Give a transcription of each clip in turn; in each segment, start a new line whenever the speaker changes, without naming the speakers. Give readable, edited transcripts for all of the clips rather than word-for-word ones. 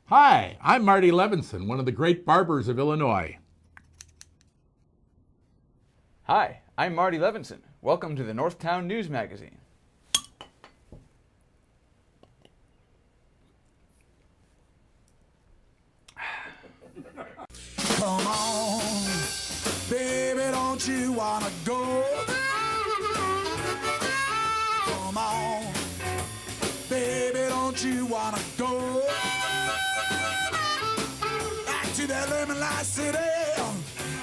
Hi, I'm Marty Levinson, one of the great barbers of Illinois.
Hi, I'm Marty Levinson. Welcome to the Northtown News Magazine.
Come on, baby, don't you wanna go? Come on, baby, don't you wanna go? Back to that lemon light city,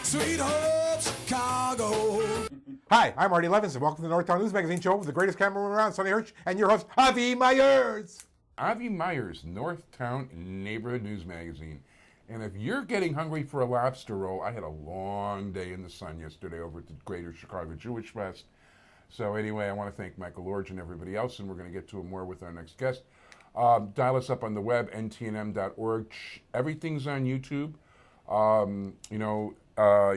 sweet home Chicago.
Hi, I'm Marty Levinson. Welcome to the Northtown News Magazine show with the greatest cameraman around, Sonny Hirsch, and your host, Avi Myers.
Avi Myers, Northtown Neighborhood News Magazine. And if you're getting hungry for a lobster roll, I had a long day in the sun yesterday over at the Greater Chicago Jewish Fest. So anyway, I want to thank Michael Lorge and everybody else, and we're going to get to it more with our next guest. Dial us up on the web, ntnm.org. Everything's on YouTube.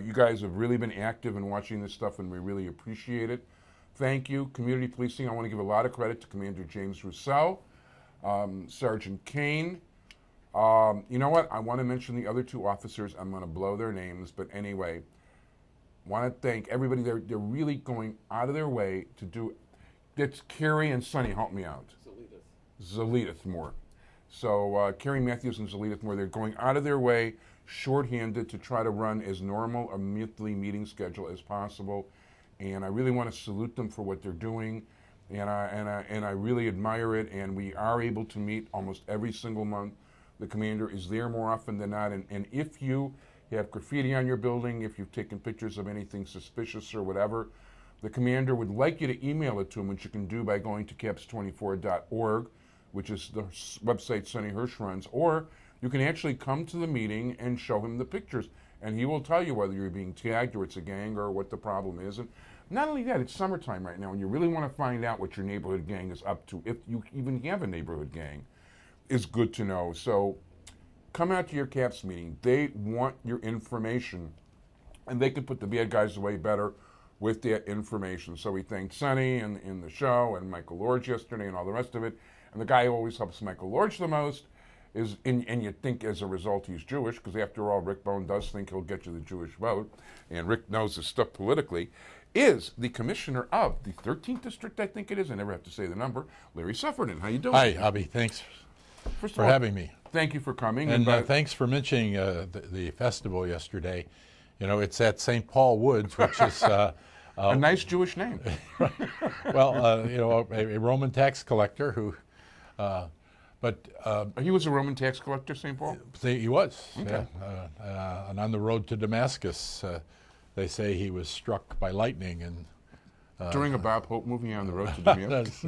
You guys have really been active in watching this stuff, and we really appreciate it. Thank you. Community policing, I want to give a lot of credit to Commander James Rousseau, Sergeant Kane. You know what? I want to mention the other two officers. I'm going to blow their names, but anyway, want to thank everybody. They're really going out of their way to do. It's Carrie and Sonny. Help me out. Zelidith Moore. So Carrie Matthews and Zelidith Moore. They're going out of their way, shorthanded, to try to run as normal a monthly meeting schedule as possible. And I really want to salute them for what they're doing. And I really admire it. And we are able to meet almost every single month. The commander is there more often than not, and if you have graffiti on your building, if you've taken pictures of anything suspicious or whatever, the commander would like you to email it to him, which you can do by going to caps24.org, which is the website Sonny Hirsch runs, or you can actually come to the meeting and show him the pictures, and he will tell you whether you're being tagged or it's a gang or what the problem is. And not only that, it's summertime right now, and you really want to find out what your neighborhood gang is up to, if you even have a neighborhood gang. Is good to know. So come out to your CAPS meeting. They want your information, and they can put the bad guys away better with that information. So we thank Sonny in the show and Michael Lorge yesterday and all the rest of it. And the guy who always helps Michael Lorge the most is, and you think as a result he's Jewish, because after all, Rick Bone does think he'll get you the Jewish vote, and Rick knows his stuff politically, is the commissioner of the 13th district, I think it is. I never have to say the number. Larry Suffredin. How you doing?
Hi, Abby. Thanks for having me.
Thank you for coming.
And thanks for mentioning the festival yesterday. You know, it's at St. Paul Woods, which is
a nice Jewish name.
Well, a Roman tax collector who,
he was a Roman tax collector, St. Paul?
He was.
Okay.
Yeah. And on the road to Damascus, they say he was struck by lightning and
during a Bob Hope movie, On the Road to Damascus.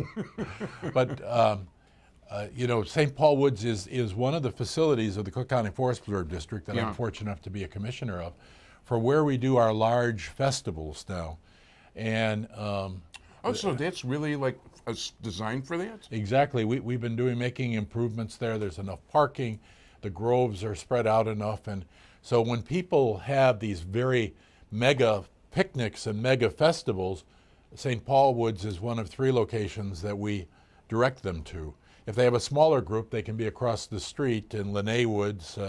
But. St. Paul Woods is one of the facilities of the Cook County Forest Preserve District that I'm fortunate enough to be a commissioner of, for where we do our large festivals now. And
so that's really like designed for that?
Exactly. We've been making improvements there. There's enough parking. The groves are spread out enough. And so when people have these very mega picnics and mega festivals, St. Paul Woods is one of 3 locations that we direct them to. If they have a smaller group, they can be across the street in Lene Woods,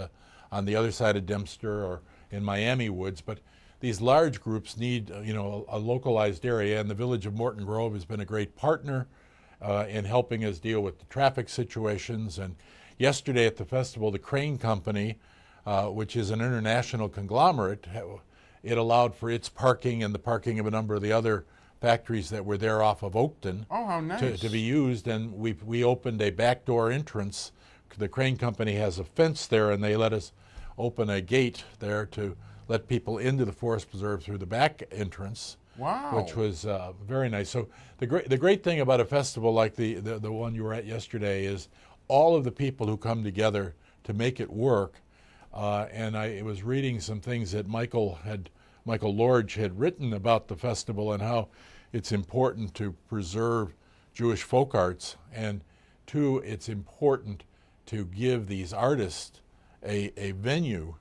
on the other side of Dempster, or in Miami Woods. But these large groups need, a localized area, and the Village of Morton Grove has been a great partner in helping us deal with the traffic situations. And yesterday at the festival, the Crane Company, which is an international conglomerate, it allowed for its parking and the parking of a number of the other factories that were there off of Oakton.
Oh, how nice.
To be used, and we opened a backdoor entrance. The Crane Company has a fence there, and they let us open a gate there to let people into the forest preserve through the back entrance.
Wow.
Which was very nice. So the great thing about a festival like the one you were at yesterday is all of the people who come together to make it work. And I was reading some things that Michael Lorge had written about the festival and how it's important to preserve Jewish folk arts, and 2, it's important to give these artists a venue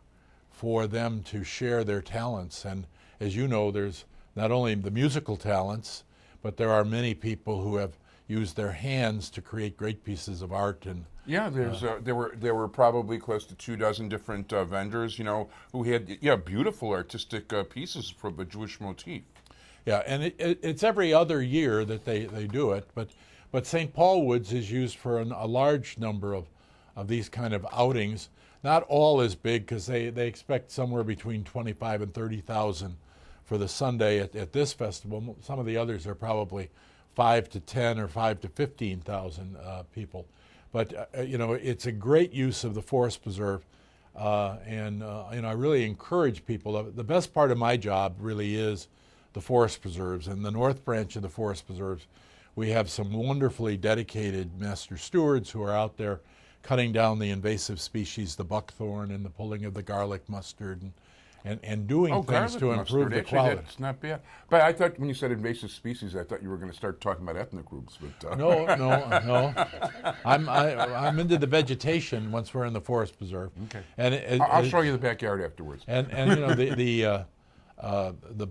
for them to share their talents. And as you know, there's not only the musical talents, but there are many people who have used their hands to create great pieces of art and
Yeah, there were probably close to 24 different vendors, who had beautiful artistic pieces for the Jewish motif.
Yeah, and it's every other year that they do it, but St. Paul Woods is used for a large number of these kind of outings. Not all as big, because they expect somewhere between 25 and 30,000 for the Sunday at this festival. Some of the others are probably 5 to 10 or 5 to 15,000 people. But it's a great use of the Forest Preserve, and I really encourage people. The best part of my job really is the Forest Preserves. And the North Branch of the Forest Preserves, we have some wonderfully dedicated master stewards who are out there cutting down the invasive species, the buckthorn, and the pulling of the garlic mustard, and doing things to improve the quality.
It's not bad. But I thought when you said invasive species, I thought you were going to start talking about ethnic groups. But
No. I'm into the vegetation once we're in the Forest Preserve.
Okay.
And
I'll show you the backyard afterwards.
And the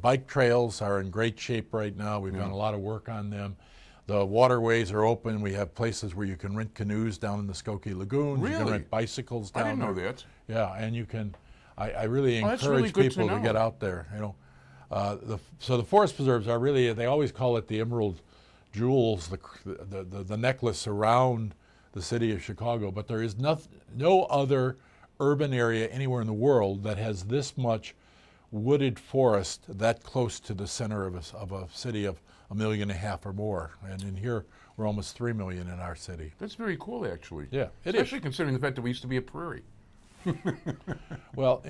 bike trails are in great shape right now. We've done a lot of work on them. The waterways are open. We have places where you can rent canoes down in the Skokie Lagoons.
Really?
You can rent bicycles down
I didn't know
there.
that.
Yeah, and you can. I really
that's
encourage
really good to
people to
know.
get out there. So the Forest Preserves are really. They always call it the emerald jewels, the necklace around the city of Chicago. But there is no other urban area anywhere in the world that has this much wooded forest that close to the center of a city of 1.5 million or more. And in here, we're almost 3 million in our city.
That's very cool, actually.
Yeah, it is.
Especially considering the fact that we used to be a prairie.
Well,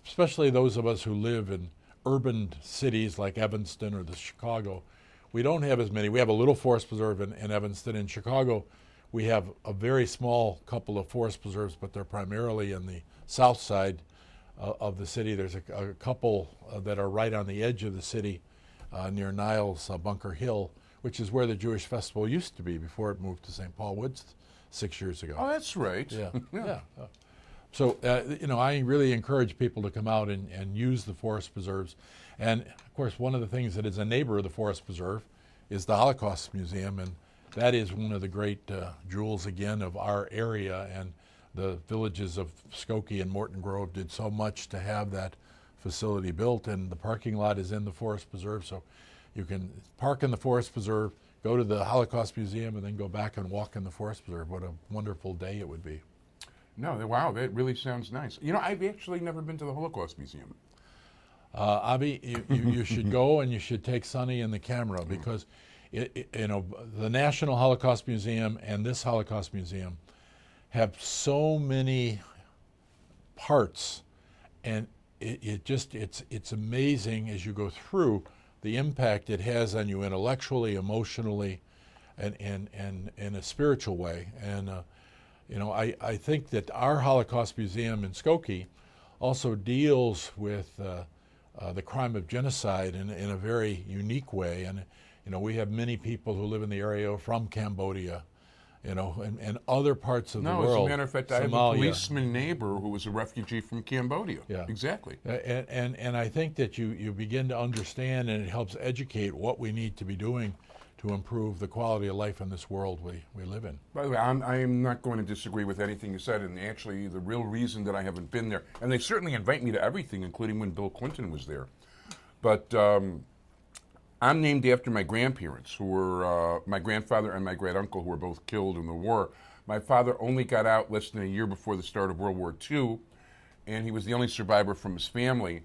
especially those of us who live in urban cities like Evanston or Chicago, we don't have as many. We have a little forest preserve in Evanston. In Chicago, we have a very small couple of forest preserves, but they're primarily in the south side of the city. There's a couple that are right on the edge of the city near Niles, Bunker Hill, which is where the Jewish festival used to be before it moved to St. Paul Woods 6 years ago.
Oh, that's right.
Yeah. Yeah. So, I really encourage people to come out and use the forest preserves. And, of course, one of the things that is a neighbor of the Forest Preserve is the Holocaust Museum, and that is one of the great jewels, again, of our area. And the villages of Skokie and Morton Grove did so much to have that facility built, and the parking lot is in the Forest Preserve, so you can park in the Forest Preserve, go to the Holocaust Museum, and then go back and walk in the Forest Preserve. What a wonderful day it would be.
No, wow, that really sounds nice. I've actually never been to the Holocaust Museum.
Avi, you should go, and you should take Sonny and the camera, because the National Holocaust Museum and this Holocaust Museum have so many parts, and it's amazing as you go through the impact it has on you intellectually, emotionally, and in a spiritual way. And I think that our Holocaust Museum in Skokie also deals with the crime of genocide in a very unique way. And we have many people who live in the area from Cambodia, and other parts of the world.
No, as a matter of fact, I have a
Somalia.
policeman neighbor who was a refugee from Cambodia.
Yeah.
Exactly.
And I think that you begin to understand, and it helps educate what we need to be doing to improve the quality of life in this world we live in.
By the way, I am not going to disagree with anything you said, and actually the real reason that I haven't been there, and they certainly invite me to everything, including when Bill Clinton was there, but I'm named after my grandparents, who were my grandfather and my great-uncle, who were both killed in the war. My father only got out less than a year before the start of World War II, and he was the only survivor from his family.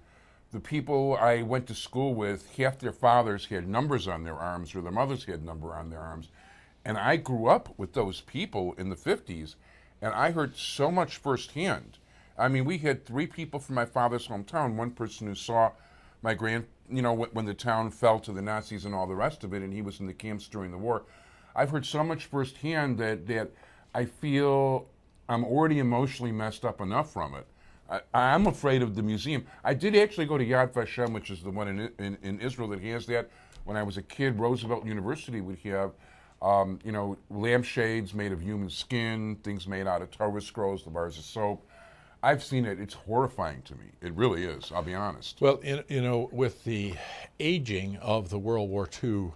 The people I went to school with, half their fathers had numbers on their arms, or their mothers had number on their arms. And I grew up with those people in the 50s, and I heard so much firsthand. I mean, we had 3 people from my father's hometown, one person who saw my when the town fell to the Nazis and all the rest of it, and he was in the camps during the war. I've heard so much firsthand that I feel I'm already emotionally messed up enough from it. I'm afraid of the museum. I did actually go to Yad Vashem, which is the one in Israel that has that. When I was a kid, Roosevelt University would have, lampshades made of human skin, things made out of Torah scrolls, the bars of soap. I've seen it. It's horrifying to me. It really is, I'll be honest.
Well, with the aging of the World War II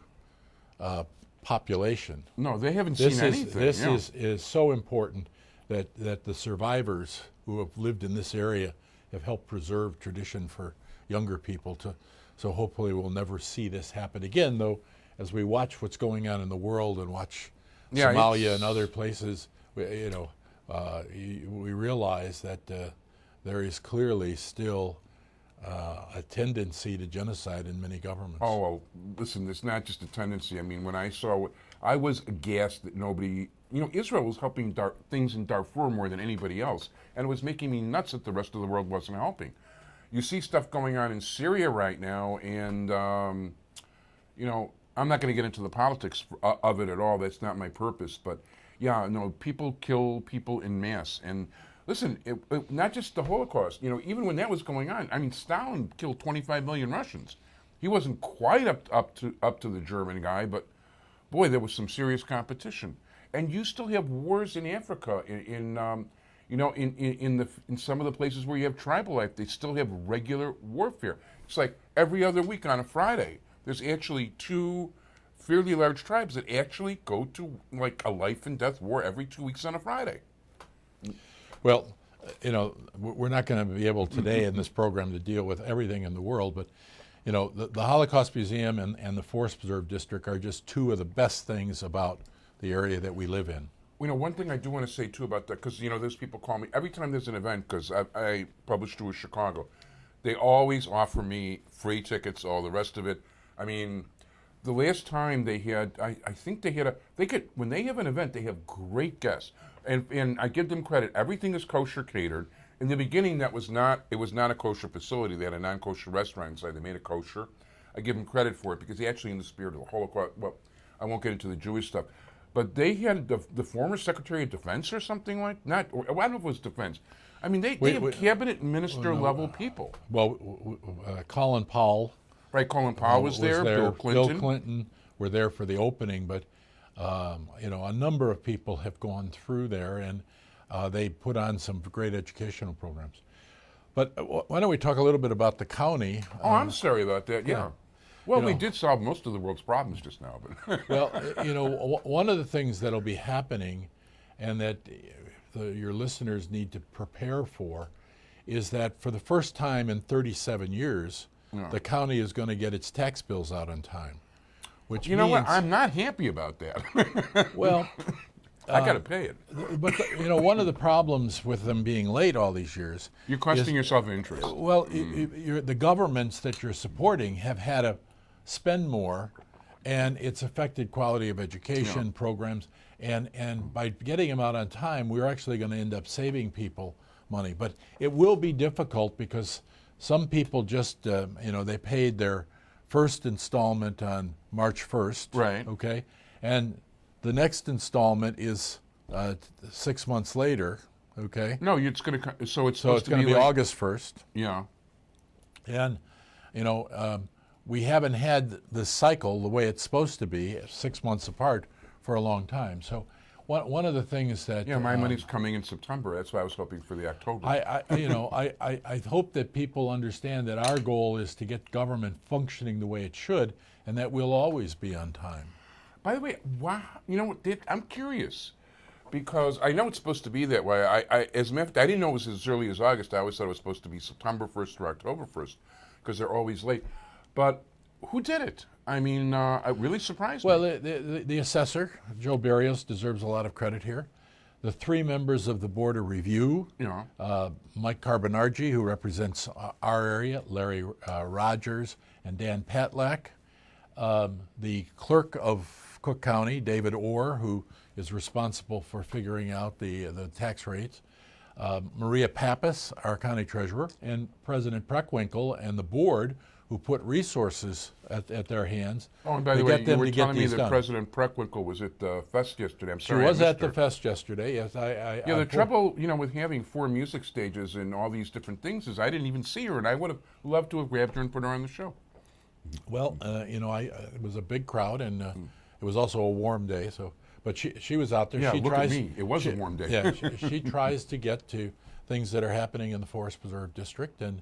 population.
No, they haven't
This
seen
is
anything.
this
yeah.
is so important that the survivors who have lived in this area have helped preserve tradition for younger people to. So hopefully we'll never see this happen again. Though, as we watch what's going on in the world and watch
Yeah,
Somalia and other places, we realize that there is clearly still a tendency to genocide in many governments.
Oh, well, listen, it's not just a tendency. I mean, when I saw I was aghast that nobody, Israel was helping things in Darfur more than anybody else, and it was making me nuts that the rest of the world wasn't helping. You see stuff going on in Syria right now, and, I'm not going to get into the politics of it at all. That's not my purpose. But, yeah, no, people kill people en masse. And listen, not just the Holocaust. Even when that was going on, I mean, Stalin killed 25 million Russians. He wasn't quite up to the German guy, but boy, there was some serious competition. And you still have wars in Africa, in some of the places where you have tribal life. They still have regular warfare. It's like every other week on a Friday, there's actually 2 fairly large tribes that actually go to like a life and death war every 2 weeks on a Friday.
Well, we're not going to be able today in this program to deal with everything in the world, but the Holocaust Museum and the Forest Preserve District are just 2 of the best things about the area that we live in.
One thing I do want to say too about that, because there's people call me every time there's an event, because I publish through Chicago, they always offer me free tickets, all the rest of it. I mean, the last time they had, I think when they have an event, they have great guests. And I give them credit. Everything is kosher catered. In the beginning, it was not a kosher facility. They had a non-kosher restaurant inside. They made it kosher. I give them credit for it because they actually, in the spirit of the Holocaust, well, I won't get into the Jewish stuff, but they had the former Secretary of Defense or something like that. I don't know if it was Defense. I mean, they have cabinet minister level people.
Well, Colin Powell.
Right, Colin Powell was there. Bill Clinton.
Bill Clinton were there for the opening, but a number of people have gone through there, and they put on some great educational programs. But why don't we talk a little bit about the county?
Oh, I'm sorry about that. Yeah. Well, we did solve most of the world's problems just now, but
well, one of the things that'll be happening, and that your listeners need to prepare for, is that for the first time in 37 years, the county is going to get its tax bills out on time. Which
you know what? I'm not happy about that.
Well,
I got to pay it.
But one of the problems with them being late all these years,
you're costing yourself interest.
Well, the governments that you're supporting have had to spend more, and it's affected quality of education programs. And by getting them out on time, we're actually going to end up saving people money. But it will be difficult because some people just they paid their first installment on March 1st.
Right.
Okay. And the next installment is 6 months later. Okay.
No, it's going to. So it's
going to be like, August 1st.
Yeah.
And we haven't had this cycle the way it's supposed to be, 6 months apart, for a long time. So one of the things that
my money's coming in September. That's why I was hoping for the October.
I hope that people understand that our goal is to get government functioning the way it should, and that we'll always be on time.
By the way, wow, I'm curious, because I know it's supposed to be that way. As a matter of fact, I didn't know it was as early as August. I always thought it was supposed to be September 1st or October 1st, because they're always late. But who did it? I mean, it really surprised me.
Well, the assessor, Joe Barrios, deserves a lot of credit here. The 3 members of the Board of Review, Mike Carbonargi, who represents our area, Larry Rogers, and Dan Patlak. The clerk of Cook County, David Orr, who is responsible for figuring out the tax rates. Maria Pappas, our county treasurer, and President Preckwinkle and the board, who put resources at their hands.
Oh, and by the way, you were telling me that President Preckwinkle was at the fest yesterday. I'm sorry,
she was at the fest yesterday. Yes,
the trouble, with having 4 music stages and all these different things is I didn't even see her, and I would have loved to have grabbed her and put her on the show.
Well, it was a big crowd, and it was also a warm day. But she was out there.
Yeah,
she
look
tries,
at me. It was a warm day.
Yeah, she tries to get to things that are happening in the Forest Preserve District, and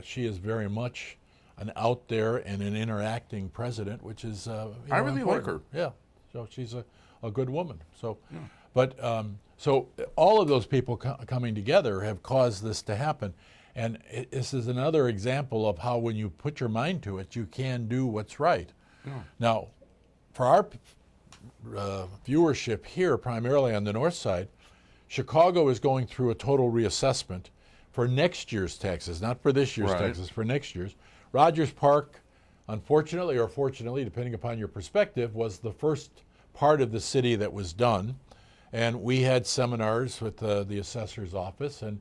she is very much an out there and an interacting president, which is
I really like
important.
her.
Yeah, so she's a good woman. So, but so all of those people coming together have caused this to happen, and this is another example of how when you put your mind to it, you can do what's right. Now, for our viewership here, primarily on the north side, Chicago is going through a total reassessment for next year's taxes, not for this year's taxes, for next year's. Rogers Park, unfortunately or fortunately, depending upon your perspective, was the first part of the city that was done. And we had seminars with the assessor's office, and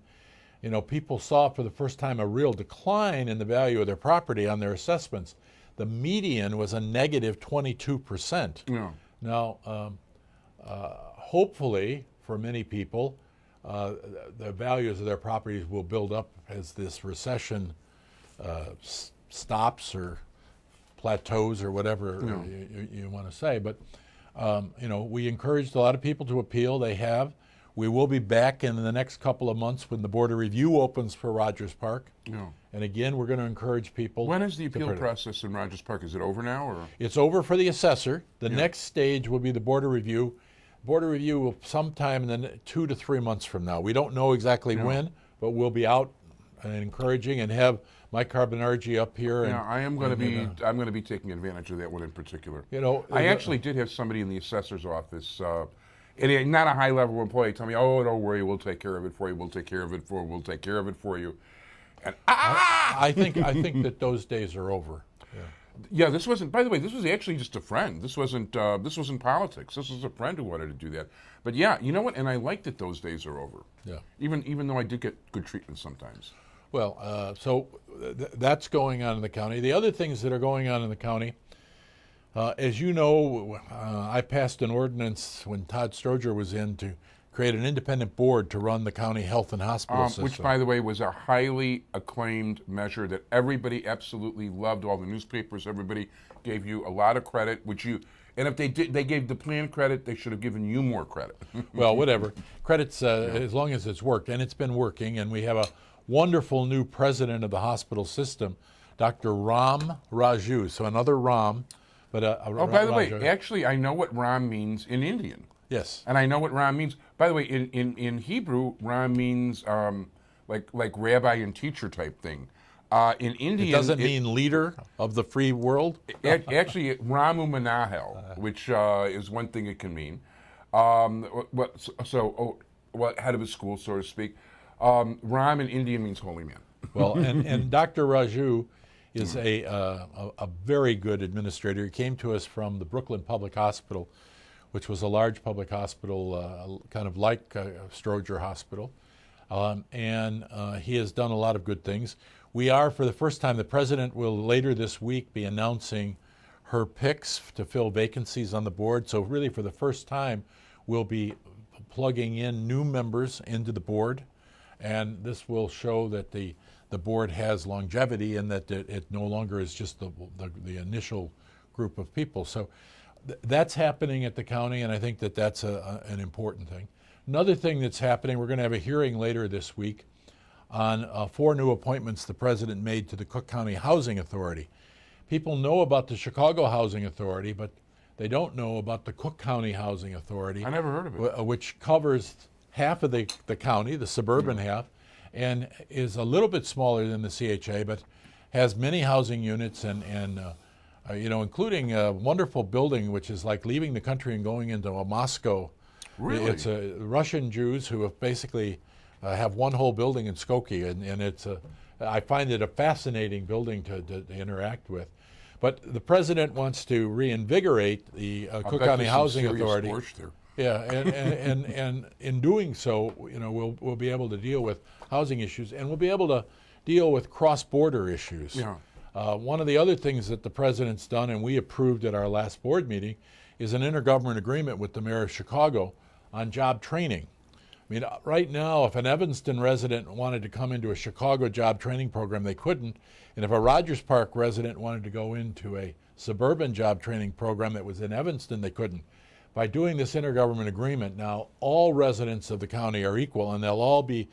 people saw for the first time a real decline in the value of their property on their assessments. The median was a negative 22%.
Yeah.
Now, hopefully, for many people, the values of their properties will build up as this recession stops or plateaus or whatever you want to say. But, we encouraged a lot of people to appeal. They have. We will be back in the next couple of months when the Board of Review opens for Rogers Park.
Yeah.
And again, we're going to encourage people.
When is the appeal process in Rogers Park? Is it over now, or?
It's over for the assessor. The next stage will be the Board of Review. Board of Review will sometime in the 2 to 3 months from now. We don't know exactly when, but we'll be out and encouraging and have Mike Carbonargi up here.
Yeah, I am going to be. I'm going to be taking advantage of that one in particular. I actually did have somebody in the assessor's office, and not a high-level employee, tell me, "Oh, don't worry, we'll take care of it for you. We'll take care of it for. We'll take care of it for you." And
I think that those days are over.
Yeah, this wasn't. By the way, this was actually just a friend. This wasn't politics. This was a friend who wanted to do that. But yeah, you know what? And I like that those days are over.
Yeah.
Even though I did get good treatment sometimes.
Well, so that's going on in the county. The other things that are going on in the county, as you know, I passed an ordinance when Todd Stroger was in to create an independent board to run the county health and hospital system.
Which, by the way, was a highly acclaimed measure that everybody absolutely loved. All the newspapers, everybody gave you a lot of credit, and if they gave the plan credit, they should have given you more credit.
Well, whatever. Credits, as long as it's worked, and it's been working, and we have a wonderful new president of the hospital system, Dr. Ram Raju. So another Ram, but
by the way, actually, I know what Ram means in Indian.
Yes.
And I know what Ram means. By the way, in Hebrew, Ram means like rabbi and teacher type thing. In Indian,
it doesn't mean leader of the free world.
Actually, Ramu Manahel, which is one thing it can mean. Head of a school, so to speak. Ram in Indian means holy man.
Well, and Dr. Raju is a very good administrator. He came to us from the Brooklyn Public Hospital, which was a large public hospital, kind of like Stroger Hospital. And he has done a lot of good things. We are, for the first time, the president will later this week be announcing her picks to fill vacancies on the board. So really, for the first time, we'll be plugging in new members into the board. And this will show that the board has longevity and that it no longer is just the initial group of people. So that's happening at the county, and I think that that's an important thing. Another thing that's happening, we're going to have a hearing later this week on 4 new appointments the president made to the Cook County Housing Authority. People know about the Chicago Housing Authority, but they don't know about the Cook County Housing Authority.
I never heard of it.
Which covers half of the county, the suburban half, and is a little bit smaller than the CHA, but has many housing units and including a wonderful building which is like leaving the country and going into a Moscow.
Really?
It's Russian Jews who have basically have one whole building in Skokie, and I find it a fascinating building to interact with. But the president wants to reinvigorate the Cook County Housing Authority. Yeah, and in doing so, we'll be able to deal with housing issues, and we'll be able to deal with cross-border issues.
Yeah.
One of the other things that the president's done, and we approved at our last board meeting, is an intergovernment agreement with the mayor of Chicago on job training. I mean, right now, if an Evanston resident wanted to come into a Chicago job training program, they couldn't. And if a Rogers Park resident wanted to go into a suburban job training program that was in Evanston, they couldn't. By doing this intergovernment agreement, now all residents of the county are equal, and they'll all be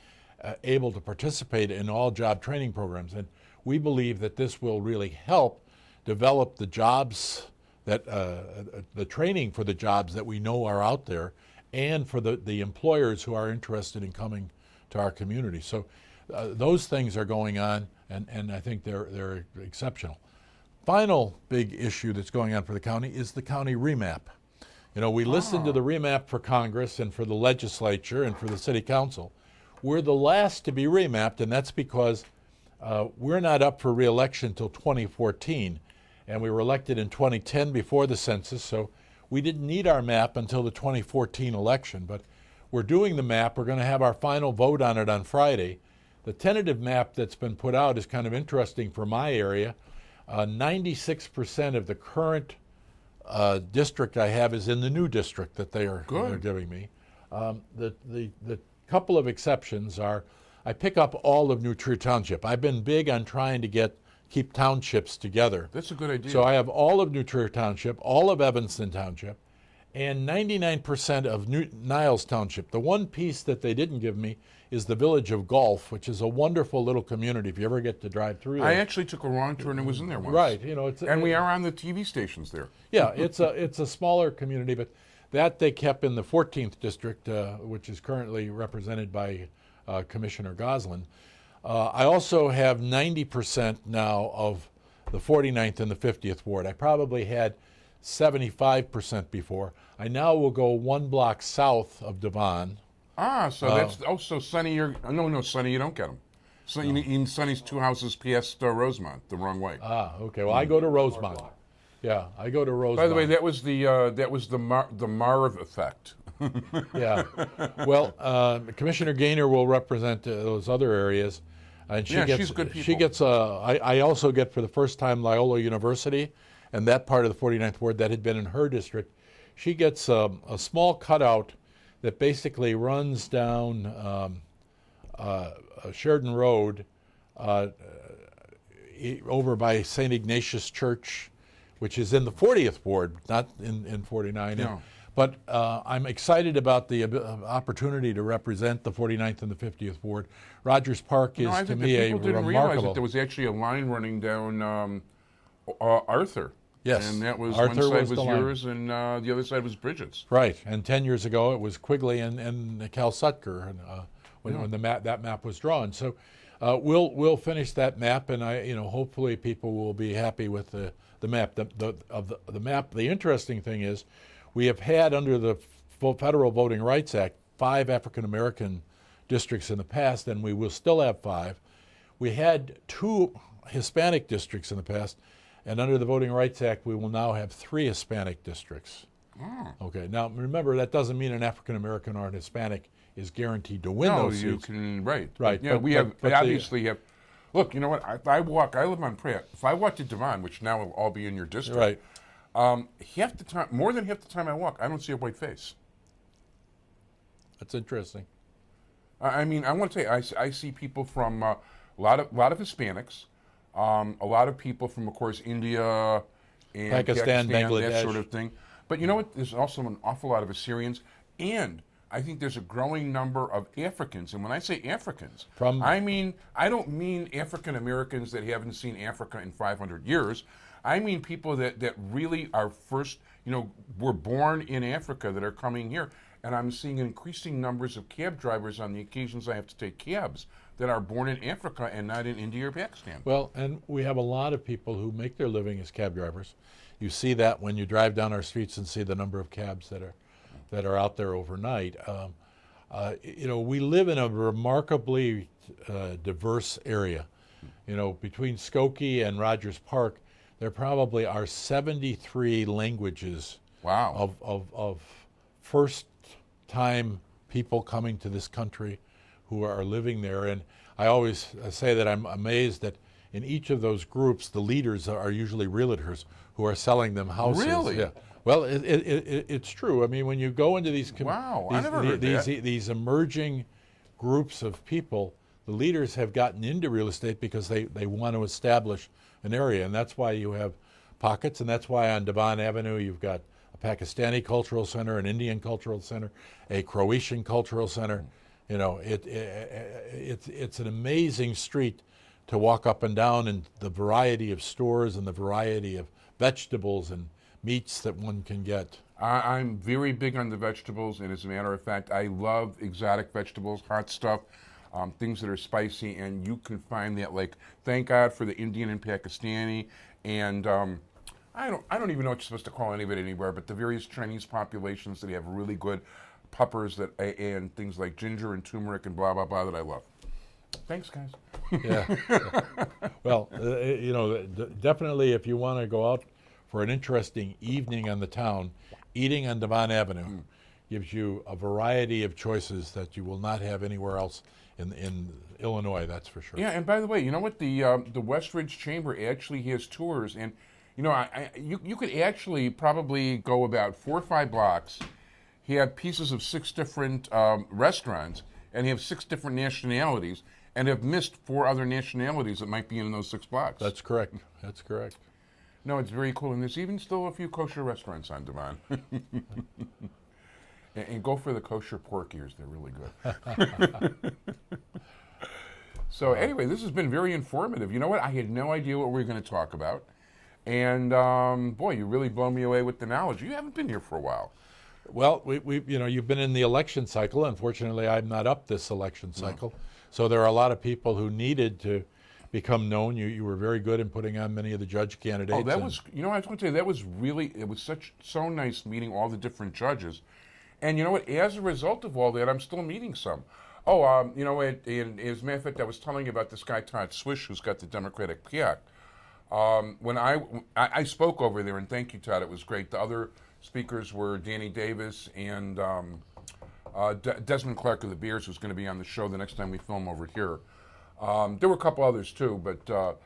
able to participate in all job training programs. And we believe that this will really help develop the jobs that the training for the jobs that we know are out there, and for the employers who are interested in coming to our community. So those things are going on, and I think they're exceptional. Final big issue that's going on for the county is the county remap. You know, we listened to the remap for Congress and for the legislature and for the city council. We're the last to be remapped, and that's because we're not up for re-election until 2014, and we were elected in 2010 before the census, so we didn't need our map until the 2014 election. But we're doing the map. We're going to have our final vote on it on Friday. The tentative map that's been put out is kind of interesting for my area. 96% of the current district I have is in the new district that they're giving me. The couple of exceptions are, I pick up all of New Trier Township. I've been big on trying to keep townships together.
That's a good idea.
So I have all of New Trier Township, all of Evanston Township, and 99% of Niles Township. The one piece that they didn't give me is the village of Gulf, which is a wonderful little community if you ever get to drive through there.
I actually took a wrong turn and was in there once.
Right, you know,
and we are on the TV stations there.
Yeah, it's a smaller community, but that they kept in the 14th district, which is currently represented by Commissioner Goslin. I also have 90% now of the 49th and the 50th ward. I probably had 75% before. I now will go one block south of Devon.
So that's also Sonny. No, Sonny, you don't get them. So you need Sonny's 2 houses past Rosemont, the wrong way.
Okay. Well, I go to Rosemont. Yeah, I go to Rosemont.
By the way, that was the Marv effect.
Yeah. Well, Commissioner Gaynor will represent those other areas, and
she's good people.
She gets. I also get for the first time Loyola University, and that part of the 49th ward that had been in her district. She gets a small cutout that basically runs down Sheridan Road over by St. Ignatius Church, which is in the 40th ward, not in 49.
No.
But I'm excited about the opportunity to represent the 49th and the 50th ward. Rogers Park is, to me, a
people didn't realize
remarkable.
that there was actually a line running down Arthur.
Yes.
And that was
Arthur
one side was
line.
yours and the other side was Bridget's.
Right, and 10 years ago it was Quigley and Cal Sutker when that map was drawn. So we'll finish that map, and hopefully people will be happy with the map. The map. The interesting thing is, we have had under the Federal Voting Rights Act 5 African American districts in the past, and we will still have 5. We had 2 Hispanic districts in the past. And under the Voting Rights Act, we will now have 3 Hispanic districts. Okay. Now, remember, that doesn't mean an African American or an Hispanic is guaranteed to win those seats.
Right.
Right.
Yeah, we obviously have. Look, you know what? I live on Pratt. If I walk to Devon, which now will all be in your district,
right?
Half the time, more than half the time I walk, I don't see a white face.
That's interesting.
I mean, I want to tell you, I see people from a lot of Hispanics. A lot of people from, of course, India and
Pakistan, Bangladesh,
that sort of thing. But you know what? There's also an awful lot of Assyrians, and I think there's a growing number of Africans. And when I say Africans, I don't mean African Americans that haven't seen Africa in 500 years. I mean people that really are first, were born in Africa that are coming here. And I'm seeing increasing numbers of cab drivers on the occasions I have to take cabs that are born in Africa and not in India or Pakistan.
Well, and we have a lot of people who make their living as cab drivers. You see that when you drive down our streets and see the number of cabs that are out there overnight. We live in a remarkably diverse area. Between Skokie and Rogers Park, there probably are 73 languages.
Wow.
Of first-time people coming to this country who are living there. And I always say that I'm amazed that in each of those groups, the leaders are usually realtors who are selling them houses.
Really?
Yeah. Well, it's true. I mean, when you go into these
I never heard that.
these emerging groups of people, the leaders have gotten into real estate because they want to establish an area, and that's why you have pockets, and that's why on Devon Avenue you've got a Pakistani cultural center, an Indian cultural center, a Croatian cultural center. It's an amazing street to walk up and down and the variety of stores and the variety of vegetables and meats that one can get.
I'm very big on the vegetables, and as a matter of fact, I love exotic vegetables, hot stuff, things that are spicy, and you can find that. Like, thank God for the Indian and Pakistani, and I don't even know what you're supposed to call any of it anywhere, but the various Chinese populations that have really good peppers that and things like ginger and turmeric and blah blah blah that I love. Thanks, guys.
Yeah. Well, you know, definitely if you want to go out for an interesting evening on the town, eating on Devon Avenue gives you a variety of choices that you will not have anywhere else in Illinois, that's for sure.
Yeah, and by the way, you know what? The Westridge Chamber actually has tours, and you know, you could actually probably go about 4 or 5 blocks, have pieces of 6 different restaurants, and have 6 different nationalities, and have missed 4 other nationalities that might be in those 6 blocks.
That's correct. That's correct.
No, it's very cool, and there's even still a few kosher restaurants on Devon. and go for the kosher pork ears; they're really good. So anyway, this has been very informative. You know what? I had no idea what we were going to talk about, and boy, you really blow me away with the knowledge. You haven't been here for a while.
Well, we you know, you've been in the election cycle. Unfortunately, I'm not up this election cycle, so there are a lot of people who needed to become known. You were very good in putting on many of the judge candidates.
Oh, that was, you know, I was going to say, that was really, it was so nice meeting all the different judges. And you know what, as a result of all that, I'm still meeting some. Oh, you know, and as a matter of fact, I was telling you about this guy, Todd Swish, who's got the Democratic PIAC. When I spoke over there, and thank you, Todd, it was great. The other speakers were Danny Davis and Desmond Clark of the Bears, who's going to be on the show the next time we film over here. There were a couple others too, but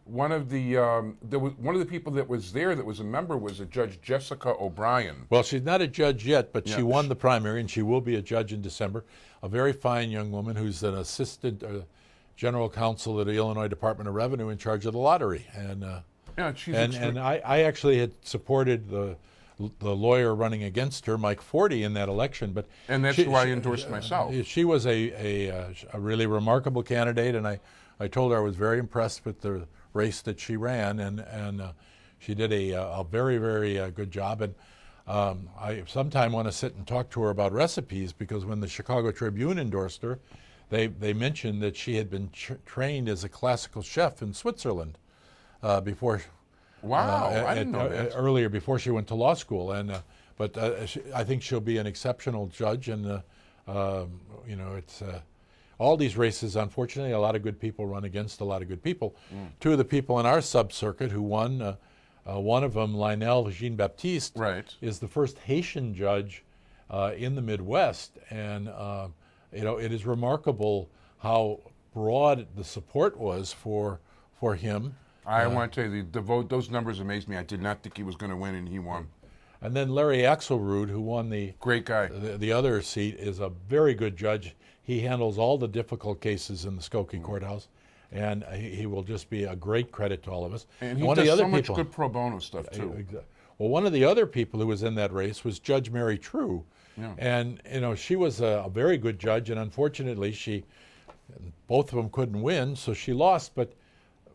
one of the people that was there that was a member was a Judge Jessica O'Brien.
Well, she's not a judge yet, but she won the primary, and she will be a judge in December. A very fine young woman who's an assistant general counsel at the Illinois Department of Revenue in charge of the lottery, and I actually had supported the lawyer running against her, Mike Forty, in that election. But
that's who I endorsed myself.
She was a really remarkable candidate, and I told her I was very impressed with the race that she ran, and she did a very, very good job. And I sometime want to sit and talk to her about recipes, because when the Chicago Tribune endorsed her, they mentioned that she had been trained as a classical chef in Switzerland before.
Wow, I didn't know that.
Earlier, before she went to law school, but I think she'll be an exceptional judge, and you know, it's all these races. Unfortunately, a lot of good people run against a lot of good people. 2 of the people in our sub-circuit who won, one of them, Lionel Jean-Baptiste, is the first Haitian judge in the Midwest, and you know, it is remarkable how broad the support was for him.
I want to tell you, the vote, those numbers amazed me. I did not think he was going to win, and he won.
And then Larry Axelrod, who won the
great guy,
the other seat, is a very good judge. He handles all the difficult cases in the Skokie courthouse, and he will just be a great credit to all of us.
And he does so much good pro bono stuff too.
Well, one of the other people who was in that race was Judge Mary True, and you know, she was a very good judge, and unfortunately, both of them couldn't win, so she lost. But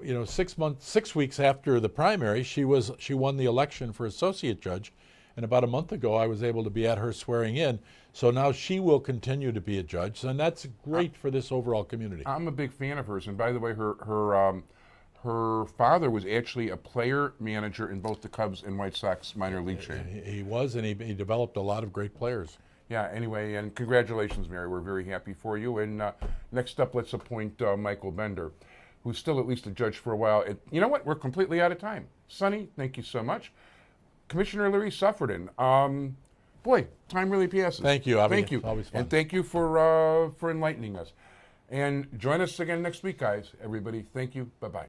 you know, 6 weeks after the primary, she won the election for associate judge, and about a month ago, I was able to be at her swearing in. So now she will continue to be a judge, and that's great for this overall community.
I'm a big fan of hers, and by the way, her father was actually a player manager in both the Cubs and White Sox minor league chain.
He was, and he developed a lot of great players.
Yeah. Anyway, and congratulations, Mary. We're very happy for you. And next up, let's appoint Michael Bender, who's still at least a judge for a while. You know what? We're completely out of time. Sonny, thank you so much. Commissioner Larry Suffredin. Boy, time really passes.
Thank you, Avi.
Thank you.
It's always fun.
And thank you for enlightening us. And join us again next week, guys. Everybody, thank you. Bye-bye.